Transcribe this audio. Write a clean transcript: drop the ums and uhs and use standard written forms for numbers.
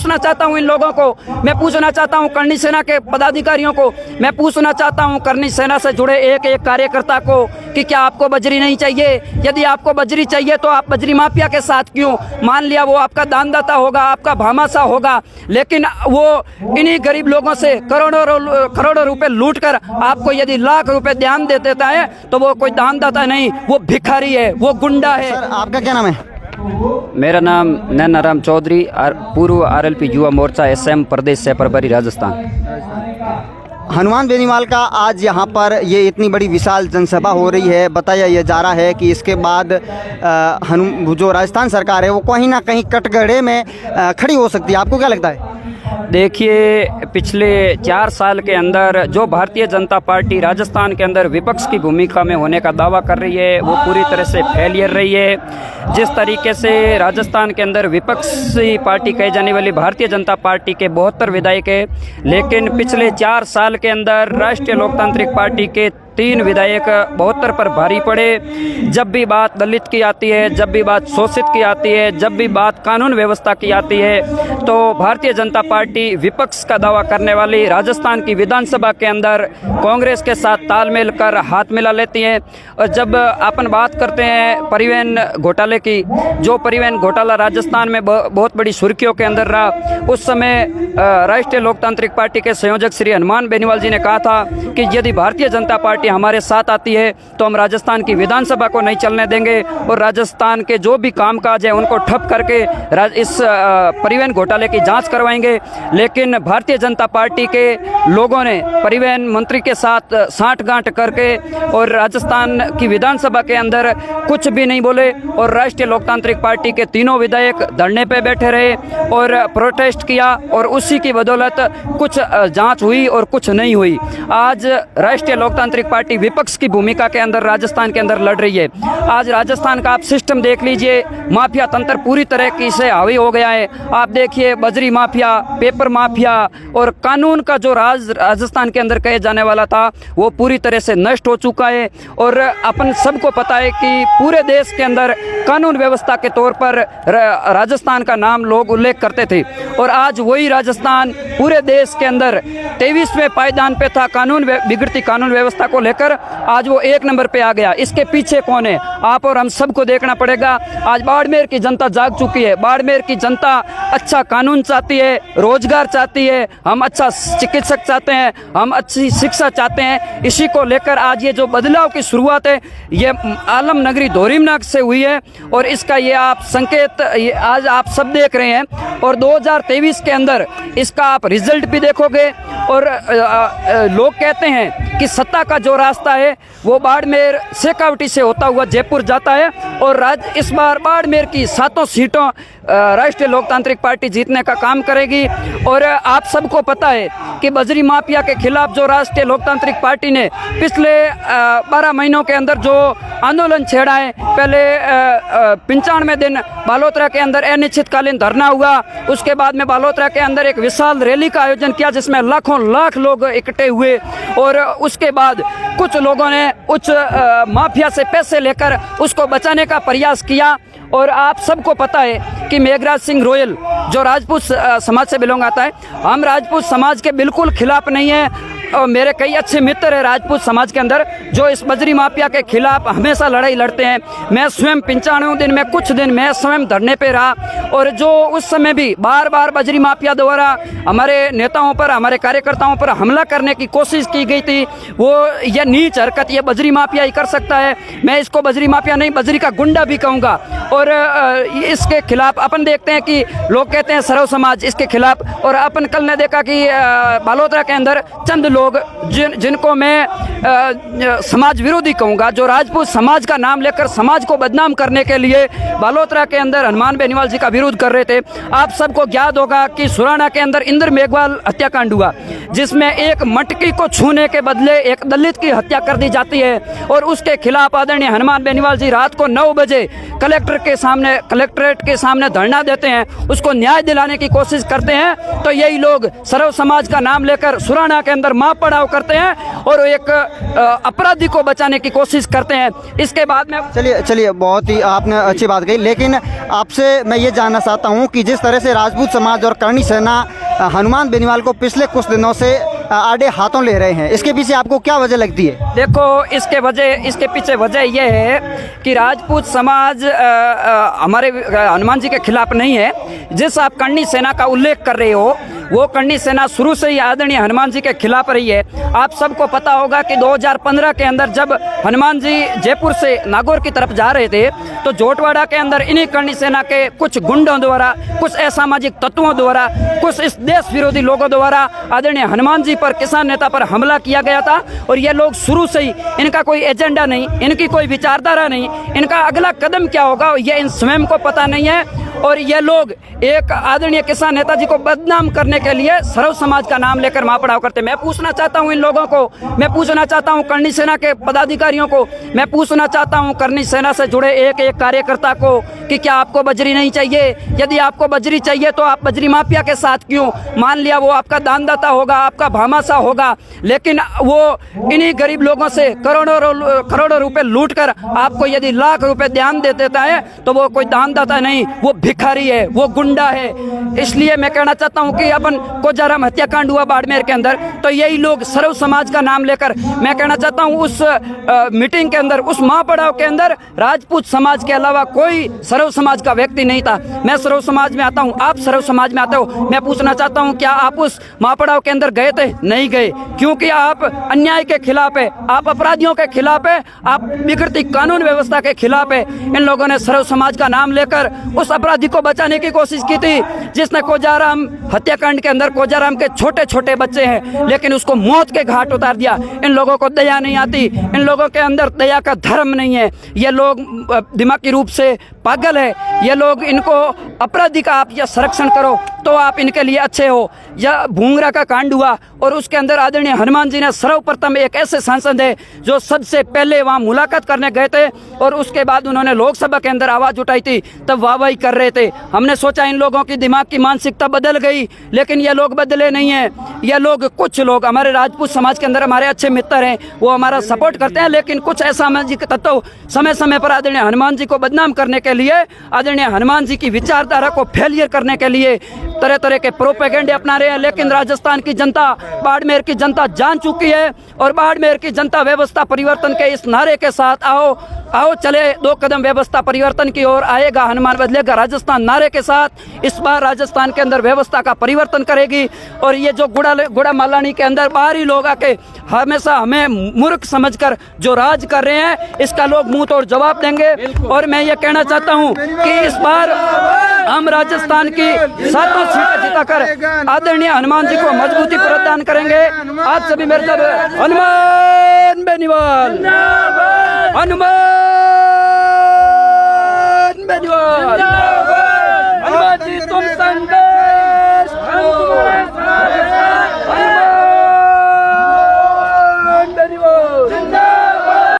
पूछना चाहता हूँ इन लोगों को, मैं पूछना चाहता हूँ करनी सेना के पदाधिकारियों को, मैं पूछना चाहता हूँ करनी सेना से जुड़े एक एक कार्यकर्ता को कि क्या आपको बजरी नहीं चाहिए? यदि आपको बजरी चाहिए तो आप बजरी माफिया के साथ क्यों? मान लिया वो आपका दानदाता होगा, आपका भामाशाह होगा, लेकिन वो इन्हीं गरीब लोगों से करोड़ों रुपए लूट कर आपको यदि लाख रुपए ध्यान दे देता है तो वो कोई दानदाता नहीं, वो भिखारी है, वो गुंडा है। सर आपका क्या नाम है? मेरा नाम नैनाराम चौधरी, पूर्व RLP युवा मोर्चा SM प्रदेश से प्रभारी राजस्थान। हनुमान बेनीवाल का आज यहाँ पर ये इतनी बड़ी विशाल जनसभा हो रही है। बताया ये जा रहा है कि इसके बाद जो राजस्थान सरकार है वो कहीं ना कहीं कटघरे में खड़ी हो सकती है। आपको क्या लगता है? देखिए, पिछले 4 साल के अंदर जो भारतीय जनता पार्टी राजस्थान के अंदर विपक्ष की भूमिका में होने का दावा कर रही है वो पूरी तरह से फेलियर रही है। जिस तरीके से राजस्थान के अंदर विपक्षी पार्टी कही जाने वाली भारतीय जनता पार्टी के 72 विधायक है, लेकिन पिछले 4 साल के अंदर राष्ट्रीय लोकतांत्रिक पार्टी के 3 विधायक 72 पर भारी पड़े। जब भी बात दलित की आती है, जब भी बात शोषित की आती है, जब भी बात कानून व्यवस्था की आती है, तो भारतीय जनता पार्टी विपक्ष का दावा करने वाली राजस्थान की विधानसभा के अंदर कांग्रेस के साथ तालमेल कर हाथ मिला लेती है। और जब अपन बात करते हैं परिवहन घोटाले की, जो परिवहन घोटाला राजस्थान में बहुत बड़ी सुर्खियों के अंदर रहा, उस समय राष्ट्रीय लोकतांत्रिक पार्टी के संयोजक श्री हनुमान बेनीवाल जी ने कहा था कि यदि भारतीय जनता पार्टी हमारे साथ आती है तो हम राजस्थान की विधानसभा को नहीं चलने देंगे और राजस्थान के जो भी कामकाज है उनको ठप करके इस परिवहन घोटाले की जांच करवाएंगे। लेकिन भारतीय जनता पार्टी के लोगों ने परिवहन मंत्री के साथ साठगांठ करके और राजस्थान की विधानसभा के अंदर कुछ भी नहीं बोले और राष्ट्रीय लोकतांत्रिक पार्टी के 3 विधायक धरने पे बैठे रहे और प्रोटेस्ट किया और उसी की बदौलत कुछ जांच हुई और कुछ नहीं हुई। आज राष्ट्रीय लोकतांत्रिक पार्टी विपक्ष की भूमिका के अंदर राजस्थान के अंदर लड़ रही है। आज राजस्थान का आप सिस्टम देख लीजिए, माफिया तंत्र पूरी तरह से हावी हो गया है। आप देखिए बजरी माफिया, पेपर माफिया और कानून का जो राज राजस्थान के अंदर कहे जाने वाला था वो पूरी तरह से नष्ट हो चुका है। और अपन सबको पता है कि पूरे देश के अंदर कानून व्यवस्था के तौर पर राजस्थान का नाम लोग उल्लेख करते थे और आज वही राजस्थान पूरे देश के अंदर 23वें पायदान पे था बिगड़ती कानून व्यवस्था को लेकर। आज वो 1 नंबर पे आ गया। इसके पीछे कौन है? आप और हम सबको देखना पड़ेगा। आज बाड़मेर की जनता जाग चुकी है। बाड़मेर की जनता अच्छा कानून चाहती है, रोजगार चाहती है, हम अच्छा चिकित्सक चाहते हैं, हम अच्छी शिक्षा चाहते हैं। इसी को लेकर आज ये जो बदलाव की शुरुआत है ये आलम नगरी धोरीमनाग से हुई है और इसका ये आप संकेत आज आप सब देख रहे हैं और 2023 के अंदर इसका आप रिजल्ट भी देखोगे। और लोग कहते हैं कि सत्ता का जो रास्ता है वो बाड़मेर शेखावटी से होता हुआ जयपुर जाता है और इस बार बाड़मेर की 7 सीटों राष्ट्रीय लोकतांत्रिक पार्टी जीतने का काम करेगी। और आप सबको पता है कि बजरी माफिया के खिलाफ जो राष्ट्रीय लोकतांत्रिक पार्टी ने पिछले 12 महीनों के अंदर जो आंदोलन छेड़ा है, पहले 95 दिन बालोतरा के अंदर अनिश्चितकालीन धरना हुआ, उसके बाद में बालोतरा के अंदर एक विशाल रैली का आयोजन किया जिसमें लाखों लाख लोग इकट्ठे हुए और उसके बाद कुछ लोगों ने उच्च माफिया से पैसे लेकर उसको बचाने का प्रयास किया। और आप सबको पता है कि मेघराज सिंह रोयल जो राजपूत समाज से बिलोंग आता है, हम राजपूत समाज के बिल्कुल खिलाफ नहीं है और मेरे कई अच्छे मित्र हैं राजपूत समाज के अंदर जो इस बजरी माफिया के खिलाफ हमेशा लड़ाई लड़ते हैं। मैं स्वयं 95 दिन में कुछ दिन मैं स्वयं धरने पे रहा और जो उस समय भी बार बार बजरी माफिया द्वारा हमारे नेताओं पर, हमारे कार्यकर्ताओं पर हमला करने की कोशिश की गई थी, वो यह नीच हरकत ये बजरी माफिया ही कर सकता है। मैं इसको बजरी माफिया नहीं, बजरी का गुंडा भी कहूँगा। और इसके खिलाफ अपन देखते हैं कि लोग कहते हैं सरव समाज इसके खिलाफ, और अपन कल ने देखा कि बालोतरा के अंदर चंद लोग जिनको मैं समाज विरोधी कहूँगा, जो राजपूत समाज का नाम लेकर समाज को बदनाम करने के लिए बालोतरा के अंदर हनुमान बेनीवाल जी का विरोध कर रहे थे। आप सबको ज्ञात होगा कि सुराना के अंदर इंद्र मेघवाल हत्याकांड हुआ। जिसमें एक मटकी को छूने के बदले एक दलित की हत्या कर दी जाती है और उसके खिलाफ आदरणीय हनुमान बेनीवाल जी रात को 9 बजे कलेक्ट्रेट के सामने धरना देते हैं, उसको न्याय दिलाने की कोशिश करते हैं। तो यही लोग सर्व समाज का नाम लेकर सुराना के अंदर माँ पड़ाव करते हैं और एक अपराधी को बचाने की कोशिश करते हैं। इसके बाद में चलिए बहुत ही आपने अच्छी बात कही, लेकिन आपसे मैं ये जानना चाहता हूँ कि जिस तरह से राजपूत समाज और करणी सेना हनुमान बेनीवाल को पिछले कुछ दिनों से आड़े हाथों ले रहे हैं, इसके पीछे आपको क्या वजह लगती है? देखो, इसके पीछे वजह यह है कि राजपूत समाज हमारे हनुमान जी के खिलाफ नहीं है। जिस आप करणी सेना का उल्लेख कर रहे हो, वो करणी सेना शुरू से ही आदरणीय हनुमान जी के खिलाफ रही है। आप सबको पता होगा कि 2015 के अंदर जब हनुमान जी जयपुर से नागौर की तरफ जा रहे थे तो जोटवाड़ा के अंदर इन्हीं करणी सेना के कुछ गुंडों द्वारा, कुछ असामाजिक तत्वों द्वारा, कुछ इस देश विरोधी लोगों द्वारा आदरणीय हनुमान जी पर, किसान नेता पर हमला किया गया था। और ये लोग शुरू से ही, इनका कोई एजेंडा नहीं, इनकी कोई विचारधारा नहीं, इनका अगला कदम क्या होगा ये इन स्वयं को पता नहीं है। और ये लोग एक आदरणीय किसान नेताजी को बदनाम करने के लिए सर्व समाज का नाम लेकर माँ पड़ाव करते हैं। मैं पूछना चाहता हूँ इन लोगों को, मैं पूछना चाहता हूँ करणी सेना के पदाधिकारियों को, मैं पूछना चाहता हूँ करणी सेना से जुड़े एक एक कार्यकर्ता को कि क्या आपको बजरी नहीं चाहिए? यदि आपको बजरी चाहिए तो आप बजरी माफिया के साथ क्यों? मान लिया वो आपका दानदाता होगा, आपका भामाशाह होगा, लेकिन वो इन्हीं गरीब लोगों से करोड़ों रुपए लूट कर आपको यदि लाख रुपए ध्यान दे देता है तो वो कोई दानदाता नहीं, वो भिखारी है, वो गुंडा है। इसलिए मैं कहना चाहता हूं कि अपन कोजाराम हत्याकांड हुआ बाड़मेर के अंदर, तो यही लोग सर्व समाज का नाम लेकर, मैं कहना चाहता हूं उस मीटिंग के अंदर, उस महापड़ाव के अंदर राजपूत समाज के अलावा कोई सर्व समाज का व्यक्ति नहीं था। मैं सर्व समाज में आता हूं, आप सर्व समाज में आते हो। मैं पूछना चाहता हूं क्या आप उस महापड़ाव के अंदर गए थे? नहीं गए, क्योंकि आप अन्याय के खिलाफ है, आप अपराधियों के खिलाफ है, आप बिगड़ती कानून व्यवस्था के खिलाफ है। इन लोगों ने सर्व समाज का नाम लेकर उस अपराधी को बचाने की कोशिश की थी जिसने कोजाराम हत्याकांड के अंदर, कोजाराम के छोटे छोटे बच्चे हैं लेकिन उसको मौत के घाट उतार दिया। इन लोगों को दया नहीं आती, इन लोगों के अंदर दया का धर्म नहीं है। ये लोग दिमागी रूप से पागल है। ये लोग, इनको अपराधी का आप या संरक्षण करो तो आप इनके लिए अच्छे हो। या भूंगरा का कांड हुआ और उसके अंदर आदरणीय हनुमान जी ने सर्वप्रथम एक ऐसे सांसद है जो सबसे पहले वहां मुलाकात करने गए थे और उसके बाद उन्होंने लोकसभा के अंदर आवाज उठाई थी, तब वाहवाही कर रहे थे। हमने सोचा इन लोगों की दिमाग की मानसिकता बदल गई, लेकिन ये लोग बदले नहीं है। ये लोग, कुछ लोग हमारे राजपूत समाज के अंदर हमारे अच्छे मित्र हैं, वो हमारा सपोर्ट करते हैं, लेकिन कुछ असामाजिक तत्व समय समय पर आदरणीय हनुमान जी को बदनाम करने के लिए, आदरणीय हनुमान जी की विचारधारा को फेलियर करने के लिए तरह तरह के प्रोपेगेंडे अपना रहे हैं। लेकिन राजस्थान की जनता, बाड़मेर की जनता जान चुकी है और बाड़मेर की जनता व्यवस्था परिवर्तन के इस नारे के साथ आओ आओ चले 2 कदम व्यवस्था परिवर्तन की ओर, आएगा हनुमान बदलेगा राजस्थान नारे के साथ इस बार राजस्थान के अंदर व्यवस्था का परिवर्तन करेगी। और ये जो गुड़ा मालानी के अंदर बाहरी लोग आके हमेशा हमें मूर्ख समझकर जो राज कर रहे हैं, इसका लोग मुंह तोड़ जवाब देंगे। और मैं ये कहना चाहता हूं कि इस बार हम राजस्थान की 7 सीटें जिताकर आदरणीय हनुमान जी को मजबूती प्रदान करेंगे। आप सभी मेरे साथ हनुमान बेनीवाल, हनुमान बेनीवाल।